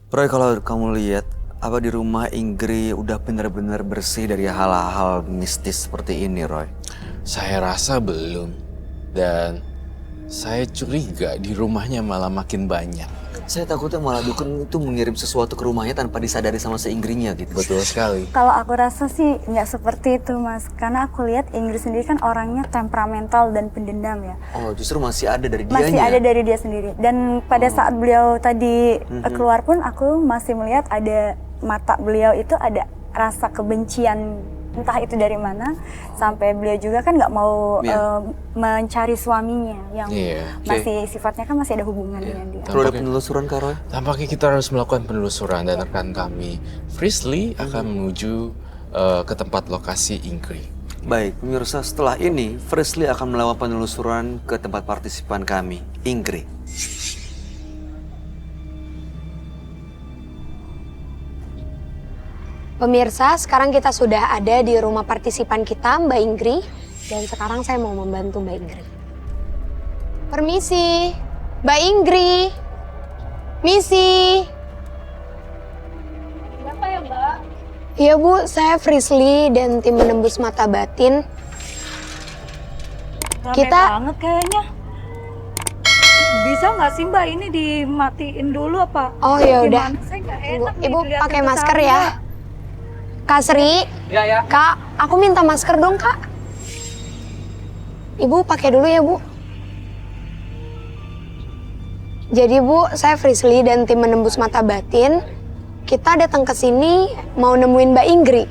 Roy, kalau kamu lihat, apa di rumah Inggris udah benar-benar bersih dari hal-hal mistis seperti ini, Roy? Saya rasa belum. Dan saya curiga di rumahnya malah makin banyak. Saya takutnya malah dukun itu mengirim sesuatu ke rumahnya tanpa disadari sama si Inggrisnya gitu. Betul sekali. Kalau aku rasa sih nggak seperti itu, Mas. Karena aku lihat Inggris sendiri kan orangnya temperamental dan pendendam ya. Oh, justru masih ada dari dianya. Masih ada dari dia sendiri. Dan pada saat beliau tadi keluar pun aku masih melihat ada mata beliau itu ada rasa kebencian, entah itu dari mana, sampai beliau juga kan nggak mau mencari suaminya yang masih sifatnya kan masih ada hubungan dengan dia. Perlu ada penelusuran, Kak Roy? Tampaknya kita harus melakukan penelusuran dan rekan kami, Frisley, akan menuju ke tempat lokasi Ingrid. Baik, pemirsa, setelah ini Frisley akan melakukan penelusuran ke tempat partisipan kami, Ingrid. Pemirsa, sekarang kita sudah ada di rumah partisipan kita, Mbak Ingrid. Dan sekarang saya mau membantu Mbak Ingrid. Permisi, Mbak Ingrid. Misi. Kenapa ya, Mbak? Iya Bu, saya Frisley dan tim menembus mata batin. Rame Kita banget kayaknya. Bisa nggak sih Mbak ini dimatiin dulu apa? Oh ya udah. Gimana? Saya nggak enak nih Ibu dilihatin pakai masker tetangga. ya. Kak Sri. Ya. Kak, aku minta masker dong, Kak. Ibu pakai dulu ya, Bu. Jadi, Bu, saya Frisley dan tim menembus mata batin. Kita datang ke sini mau nemuin Mbak Ingrid.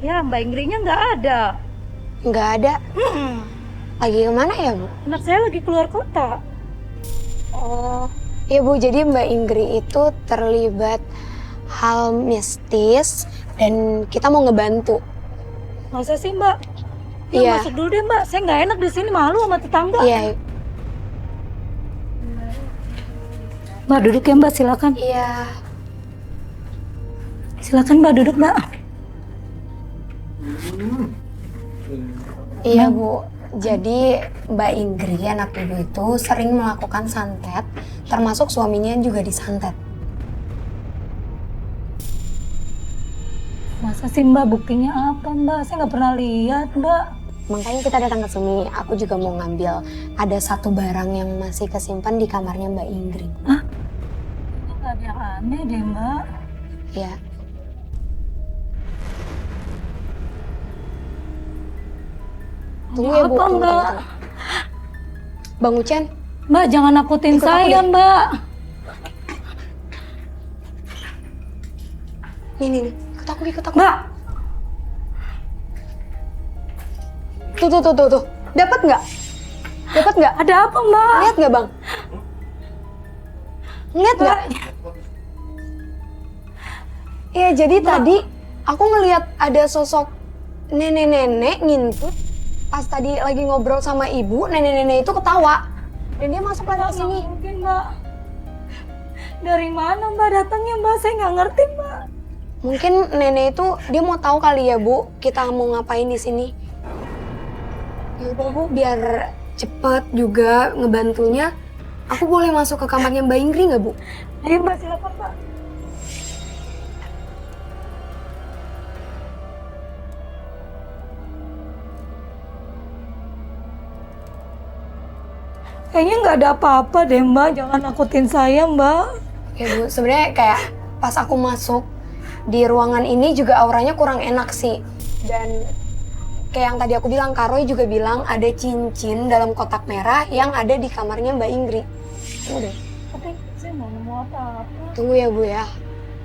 Ya, Mbak Ingridnya nggak ada. Nggak ada. Lagi kemana ya, Bu? Anak saya lagi keluar kota. Oh, iya Bu, jadi Mbak Ingrid itu terlibat hal mistis dan kita mau ngebantu. Masa sih Mbak? Ya, Iya. masuk dulu deh Mbak. Saya nggak enak di sini, malu sama tetangga. Iya, Mbak duduk ya Mbak, silakan. iya. Silakan Mbak duduk Mbak. Iya Bu, jadi Mbak Ingrid anak ibu itu sering melakukan santet, termasuk suaminya juga disantet. Masa sih Mbak, buktinya apa Mbak? Saya nggak pernah lihat Mbak. Makanya kita datang ke sini, aku juga mau ngambil ada satu barang yang masih kesimpan di kamarnya Mbak Ingrid. Nggak ada yang aneh deh Mbak. Ya. Tunggu ya Bu, Apa, tunggu, Mbak? tunggu. Bang Ucen, Mbak jangan nakutin Ikut aku saya deh. Mbak. nih, ikut aku. Mbak, Tuh. Dapat nggak? Dapat nggak? ada apa Mbak? Lihat nggak Bang? Lihat nggak? Iya, jadi tadi aku ngelihat ada sosok nenek-nenek ngintip. Pas tadi lagi ngobrol sama ibu, nenek-nenek itu ketawa. Dan dia masuk lagi ke sini. Mungkin Mbak. Dari mana Mbak datangnya Mbak? Saya nggak ngerti Mbak. Mungkin nenek itu dia mau tahu kali ya Bu, kita mau ngapain di sini. Ya udah Bu, biar cepet juga ngebantunya. Aku boleh masuk ke kamarnya Mbak Ingrid nggak Bu? Ayo Mbak silakan Mbak. Kayaknya nggak ada apa-apa deh Mbak. Jangan nakutin saya Mbak. Ya Bu, sebenarnya kayak pas aku masuk di ruangan ini juga auranya kurang enak sih. Dan kayak yang tadi aku bilang, Kak Roy juga bilang ada cincin dalam kotak merah yang ada di kamarnya Mbak Ingrid. Tunggu deh. Tapi saya mau nemu apa-apa. Tunggu ya Bu ya.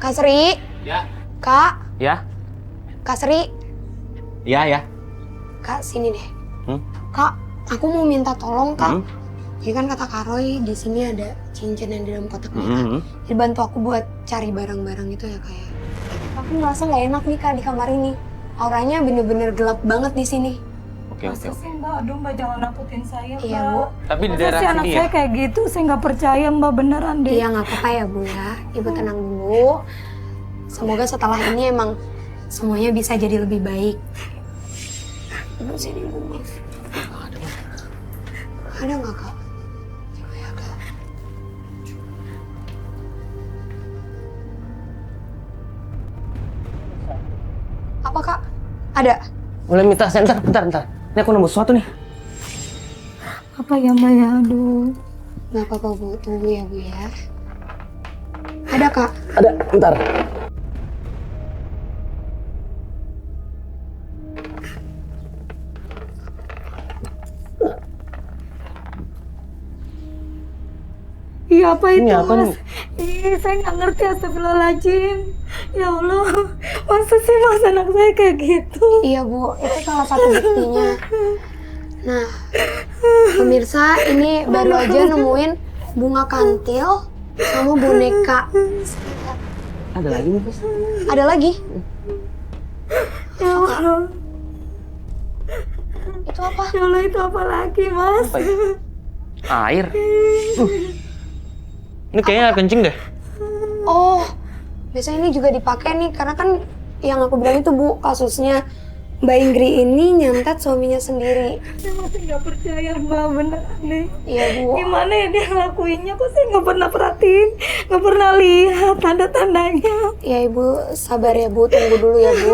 Kak Sri. Ya. Kak. Ya. Kak Sri. Ya. Kak sini deh. Hmm? Kak, aku mau minta tolong Kak. Jadi kan kata Kak Roy di sini ada cincin yang di dalam kotak merah. Jadi bantu aku buat cari barang-barang itu ya Kak ya. Aku ngerasa nggak enak nih Kak di kamar ini. Auranya bener-bener gelap banget di sini. Oke. Masa sih Mbak? Aduh Mbak jangan nakutin saya Mbak. Iya Bu. Tapi di Masa daerah sih anak sini saya ya. kayak gitu? Saya nggak percaya Mbak, beneran deh. Iya nggak apa-apa ya Bu ya. Ibu tenang dulu. Semoga setelah ini emang semuanya bisa jadi lebih baik. Ibu sini Bu, maaf. Ada nggak Kak? Coba ya Kak. Ada. Boleh minta saya? Bentar. Ini aku nemu sesuatu nih. Apa ya Mbak ya? Aduh. Nggak apa-apa Bu, tunggu ya Bu ya. Ada Kak. Ada, bentar. Iya apa itu Ini apa Mas? nih? Ih, saya nggak ngerti, astagfirullahaladzim. Ya Allah, masa sih Mas anak saya kayak gitu? Iya Bu, itu salah satu buktinya. Nah, pemirsa ini baru aja nemuin bunga kantil sama boneka. Ada lagi nih, Pris. Ada lagi? Ya Allah, Itu apa? ya Allah itu apa lagi Mas? Apa ya? Air. Ini kayaknya air kencing deh. Oh, biasanya ini juga dipakai nih karena kan yang aku bilang itu Bu, kasusnya Mbak Inggri ini nyantet suaminya sendiri. Saya masih nggak percaya Mbak, beneran nih. Iya Bu. Gimana ya dia ngelakuinnya? Kok saya nggak pernah perhatiin, nggak pernah lihat tanda-tandanya. Ya Ibu, sabar ya Bu, tunggu dulu ya Bu.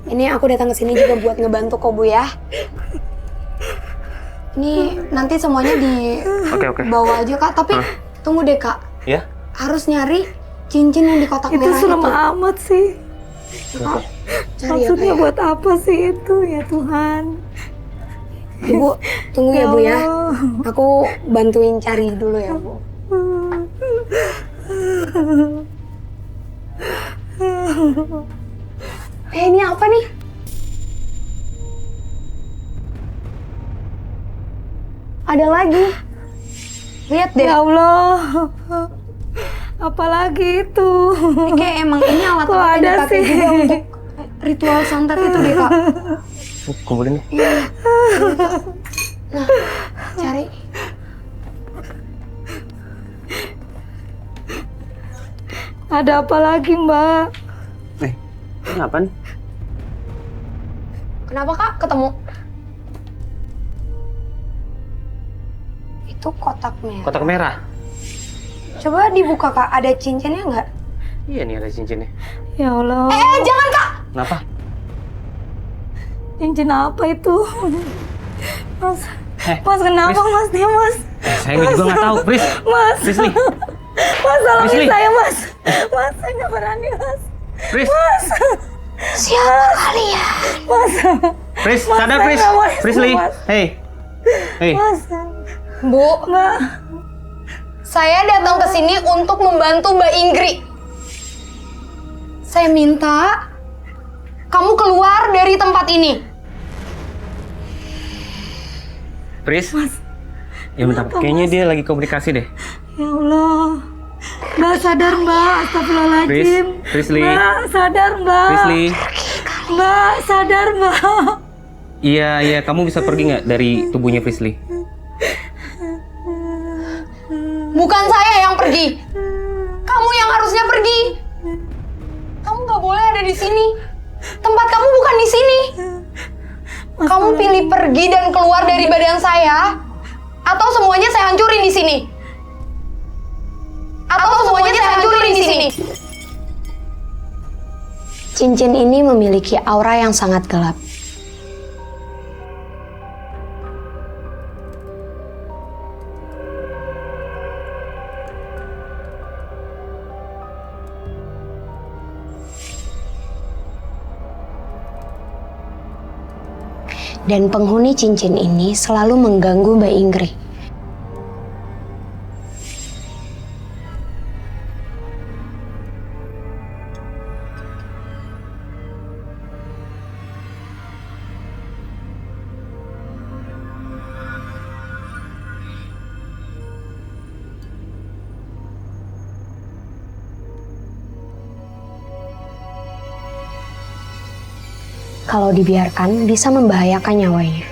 Ini aku datang ke sini juga buat ngebantu kok Bu ya. Ini nanti semuanya Oke. dibawa aja Kak, tapi tunggu deh Kak. Ya? Harus nyari cincin yang di kotak Itu merah serem itu. amat sih. Kak, cari ya Maksudnya Kak ya. buat apa sih itu ya Tuhan? Ibu, tunggu ya Bu ya. Allah. Aku bantuin cari dulu ya Bu. Ini apa nih? Ada lagi. Lihat deh. Ya Allah, apalagi itu? Kayak emang ini alat Kok yang ada dipakai sih? juga untuk ritual santet itu deh Kak. Kumpulin nih. Nah, cari. Ada apa lagi Mbak? Ini apa nih? Kenapa Kak ketemu? Itu kotak merah. Kotak merah. Coba dibuka Kak, ada cincinnya nggak? Iya nih ada cincinnya. Ya Allah, Jangan Kak! Kenapa? cincin apa itu? Mas, Eh, Mas kenapa Pris. Mas dia Mas? Saya juga nggak tahu, Pris. Mas, Pris nih. Mas tolongin Pris, saya Mas. Mas, saya nggak berani Mas. Pris. Siapa kalian? Mas, Pris, Mas, sadar saya Pris. nggak mau Pris itu, Li. Mas. Hey. Mas, Bu, Mbak. saya datang ke sini untuk membantu Mbak Inggri. Saya minta kamu keluar dari tempat ini. Pris. Ya bentar, kayaknya dia lagi komunikasi deh. Ya Allah. Mbak sadar Mbak, astagfirullahaladzim. Pris Li. Mbak sadar Mbak. Pris Li. Mbak sadar Mbak. Iya, kamu bisa pergi nggak dari tubuhnya Pris Li? Bukan saya yang pergi. Kamu yang harusnya pergi. Kamu nggak boleh ada di sini. Tempat kamu bukan di sini. Kamu pilih pergi dan keluar dari badan saya, atau semuanya saya hancurin di sini. Cincin ini memiliki aura yang sangat gelap. Dan penghuni cincin ini selalu mengganggu Mbak Inggri. Kalau dibiarkan bisa membahayakan nyawanya.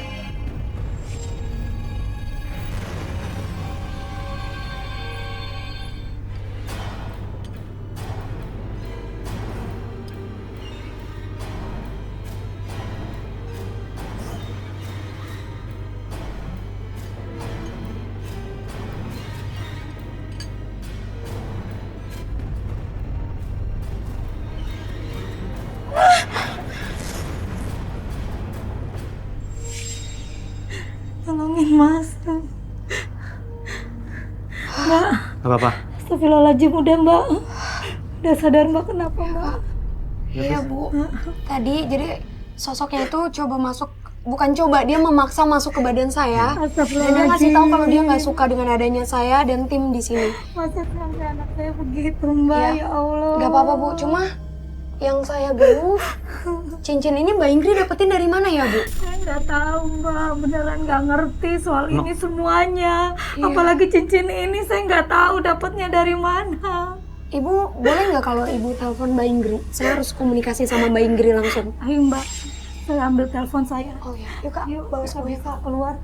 Tolongin Mas. Mbak, Gak apa-apa. astagfirullahaladzim udah Mbak. Udah sadar Mbak kenapa Mbak? Iya Bu, tadi jadi sosoknya itu coba masuk, bukan coba, dia memaksa masuk ke badan saya. Dan dia ngasih tahu kalau dia nggak suka dengan adanya saya dan tim di sini. Masa sampai anak saya begitu Mbak, Iya. ya Allah. Gak apa-apa Bu, cuma yang saya bingung, cincin ini Mbak Ingrid dapetin dari mana ya Bu? Saya nggak tahu Mbak, beneran nggak ngerti soal ini semuanya. Iya. Apalagi cincin ini saya nggak tahu dapatnya dari mana. Ibu boleh nggak kalau Ibu telepon Mbak Ingrid? Saya harus komunikasi sama Mbak Ingrid langsung. Ayo Mbak, saya ambil telepon saya. Oh ya, yuk Kak, Yuk, bawa saya Kak keluar.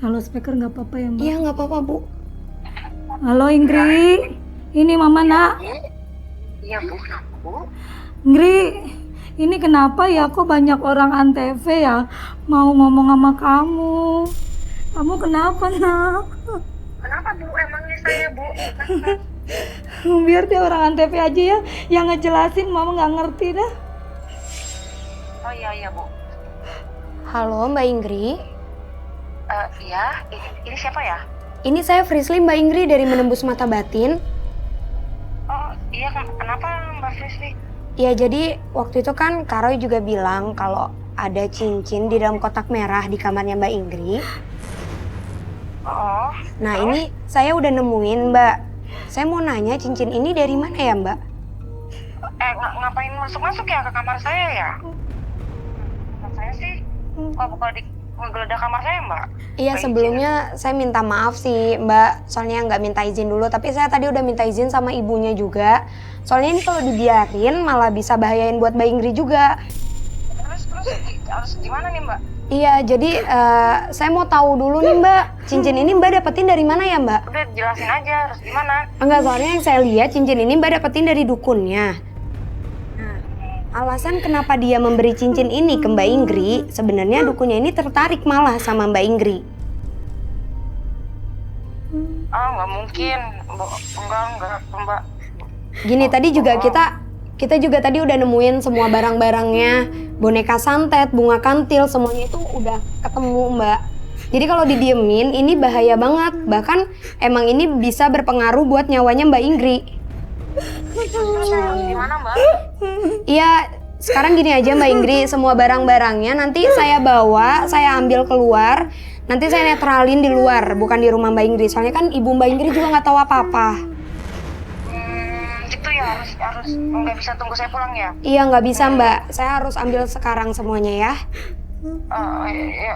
Halo speaker nggak apa-apa ya Mbak? Iya nggak apa-apa Bu. Halo Ingrid, ini Mama Nak. Iya Bu, kenapa Bu? Ingrid, ini kenapa ya kok banyak orang antv ya mau ngomong sama kamu? Kamu kenapa Nak? Kenapa Bu? Emangnya saya Bu? Biar dia orang antv aja ya yang ngejelasin, Mama nggak ngerti dah. Oh iya Bu. Halo Mbak Ingrid. Iya, ini siapa ya? Ini saya Frisly Mbak Ingrid dari Menembus Mata Batin. Oh iya, kenapa Mbak Frisly? Ya jadi waktu itu kan Karoy juga bilang kalau ada cincin di dalam kotak merah di kamarnya Mbak Ingrid. Oh, Nah ini saya udah nemuin Mbak. Saya mau nanya cincin ini dari mana ya Mbak? ngapain masuk-masuk ya ke kamar saya ya? Kamar saya sih, buka ngegeledah kamar saya Mbak. Iya Minta sebelumnya saya minta maaf sih Mbak. Soalnya nggak minta izin dulu. Tapi saya tadi udah minta izin sama ibunya juga. Soalnya ini kalau dibiarin malah bisa bahayain buat Mbak Ingrid juga. Terus harus gimana nih Mbak? Iya jadi saya mau tahu dulu nih Mbak. Cincin ini Mbak dapetin dari mana ya Mbak? Udah jelasin aja, harus gimana? Enggak, soalnya yang saya lihat cincin ini Mbak dapetin dari dukunnya. Nah, alasan kenapa dia memberi cincin ini ke Mbak Ingrid, sebenarnya dukunnya ini tertarik malah sama Mbak Ingrid. Oh nggak mungkin, enggak Mbak. Gini, tadi juga kita juga tadi udah nemuin semua barang-barangnya, boneka santet, bunga kantil, semuanya itu udah ketemu Mbak. Jadi kalau didiemin ini bahaya banget, bahkan emang ini bisa berpengaruh buat nyawanya Mbak Ingrid. Terus harus gimana Mbak? Iya, sekarang gini aja Mbak Ingrid, semua barang-barangnya nanti saya bawa, saya ambil keluar, nanti saya netralin di luar, bukan di rumah Mbak Ingrid. Soalnya kan ibu Mbak Ingrid juga nggak tahu apa-apa. Gitu ya, harus nggak bisa tunggu saya pulang ya? Iya nggak bisa Mbak, saya harus ambil sekarang semuanya ya.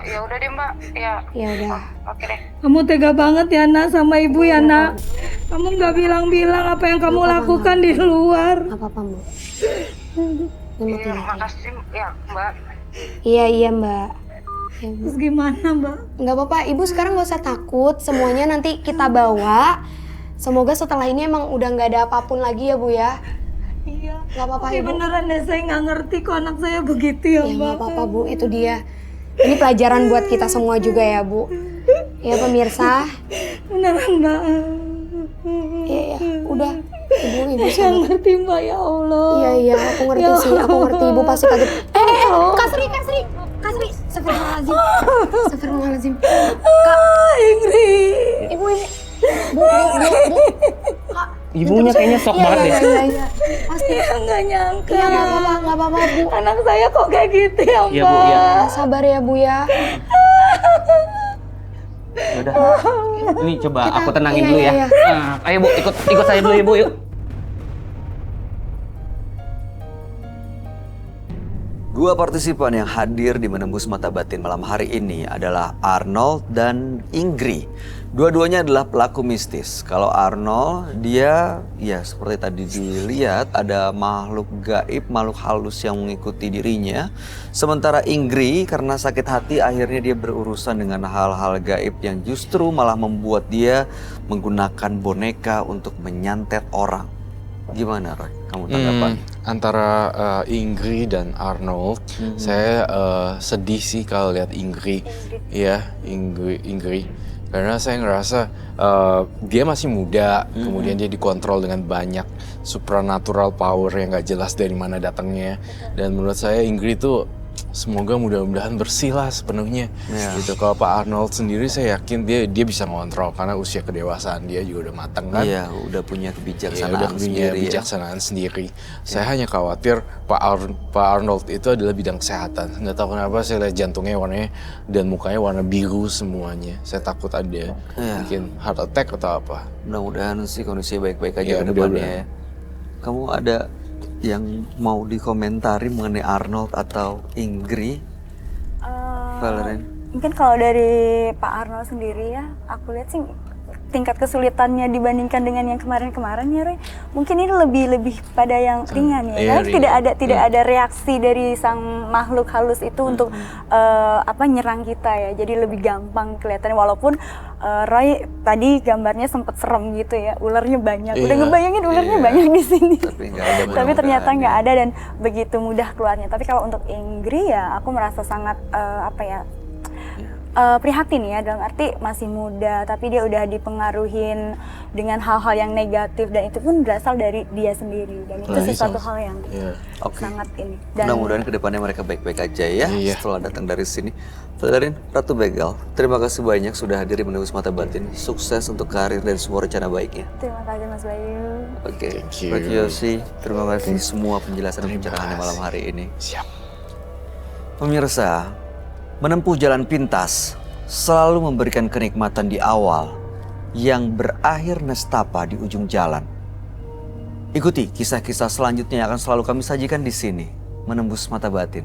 Ya udah deh Mbak, ya. Ya udah. Oke deh. Kamu tega banget ya Nak sama ibu ya Nak. Kamu nggak bilang-bilang apa yang kamu lakukan di luar. Nggak apa-apa Mbak. Iya, makasih ya Mbak. Iya Mbak. Ya, Mbak. Terus gimana Mbak? Nggak apa-apa, Ibu sekarang nggak usah takut. Semuanya nanti kita bawa. Semoga setelah ini emang udah nggak ada apapun lagi ya Bu ya. Iya. Nggak apa-apa Tapi Ibu. beneran deh saya nggak ngerti kok anak saya begitu ya Ya Mbak. nggak apa-apa Bu, itu dia. Ini pelajaran buat kita semua juga ya Bu. Ya pemirsa. Beneran Mbak. Ya, udah. Ibu Saya sabar. ngerti Mbak ya Allah. Iya, aku ngerti Ya sih. Aku ngerti Ibu pasti kaget. Kasri. Astagfirullahaladzim. Astagfirullahaladzim. Ingrid. Ibu ini. Bu. Ibunya kayaknya shock banget deh. Iya. Pasti. Ya nggak nyangka. Iya, nggak apa-apa Bu. Anak saya kok kayak gitu ya Mbak. Iya Bu, iya. Sabar ya Bu ya. Udah. Ini coba aku tenangin iya, dulu ya. iya. Nah, ayo Bu, ikut saya dulu ya Bu, yuk. Dua partisipan yang hadir di Menembus Mata Batin malam hari ini adalah Arnold dan Ingrid. Dua-duanya adalah pelaku mistis. Kalau Arnold, dia ya seperti tadi dilihat ada makhluk gaib, makhluk halus yang mengikuti dirinya. Sementara Ingrid karena sakit hati akhirnya dia berurusan dengan hal-hal gaib yang justru malah membuat dia menggunakan boneka untuk menyantet orang. Gimana Roy? Kamu tanggapan? Antara Ingrid dan Arnold, saya sedih sih kalau lihat Ingrid. Iya, Ingrid. Karena saya ngerasa dia masih muda, kemudian dia dikontrol dengan banyak supernatural power yang gak jelas dari mana datangnya. Dan menurut saya Ingrid tuh semoga mudah-mudahan bersih lah sepenuhnya. Gitu. Kalau Pak Arnold sendiri saya yakin dia bisa ngontrol karena usia kedewasaan dia juga udah matang kan. Iya, udah punya kebijaksanaan Udah punya sendiri. kebijaksanaan sendiri. Saya hanya khawatir Pak Arnold itu adalah bidang kesehatan. Nggak tahu kenapa saya lihat jantungnya warnanya dan mukanya warna biru semuanya. Saya takut ada mungkin heart attack atau apa. Mudah-mudahan sih kondisinya baik-baik aja Iya, ke depannya mudah-mudahan. ya. Kamu ada yang mau dikomentari mengenai Arnold atau Ingrid? Valerie? Mungkin kalau dari Pak Arnold sendiri ya, aku lihat sih tingkat kesulitannya dibandingkan dengan yang kemarin-kemarin ya Roy, mungkin ini lebih pada yang ringan ya, iya, karena ringan. tidak ada reaksi dari sang makhluk halus itu untuk nyerang kita ya, jadi lebih gampang kelihatannya walaupun Roy tadi gambarnya sempat serem gitu ya, ularnya banyak, udah Iya, ngebayangin ularnya iya. banyak di sini, Tapi nggak ada, tapi ternyata mudah-mudahan nggak ya. ada dan begitu mudah keluarnya. Tapi kalau untuk Ingrid ya, aku merasa sangat prihatin ya, dalam arti masih muda tapi dia udah dipengaruhin dengan hal-hal yang negatif dan itu pun berasal dari dia sendiri dan itu sesuatu hal yang Oke. sangat ini. Dan Mudah-mudahan kedepannya mereka baik-baik aja ya Iya. setelah datang dari sini. Valerie, Ratu Begal, terima kasih banyak sudah hadir di Menembus Mata Batin. Sukses untuk karir dan semua rencana baiknya. terima kasih Mas Bayu. Oke, Thank you. Rocky Yosi, terima kasih semua penjelasan dan pencerahannya malam hari ini. Siap. Pemirsa, menempuh jalan pintas selalu memberikan kenikmatan di awal yang berakhir nestapa di ujung jalan. Ikuti kisah-kisah selanjutnya yang akan selalu kami sajikan di sini, Menembus Mata Batin.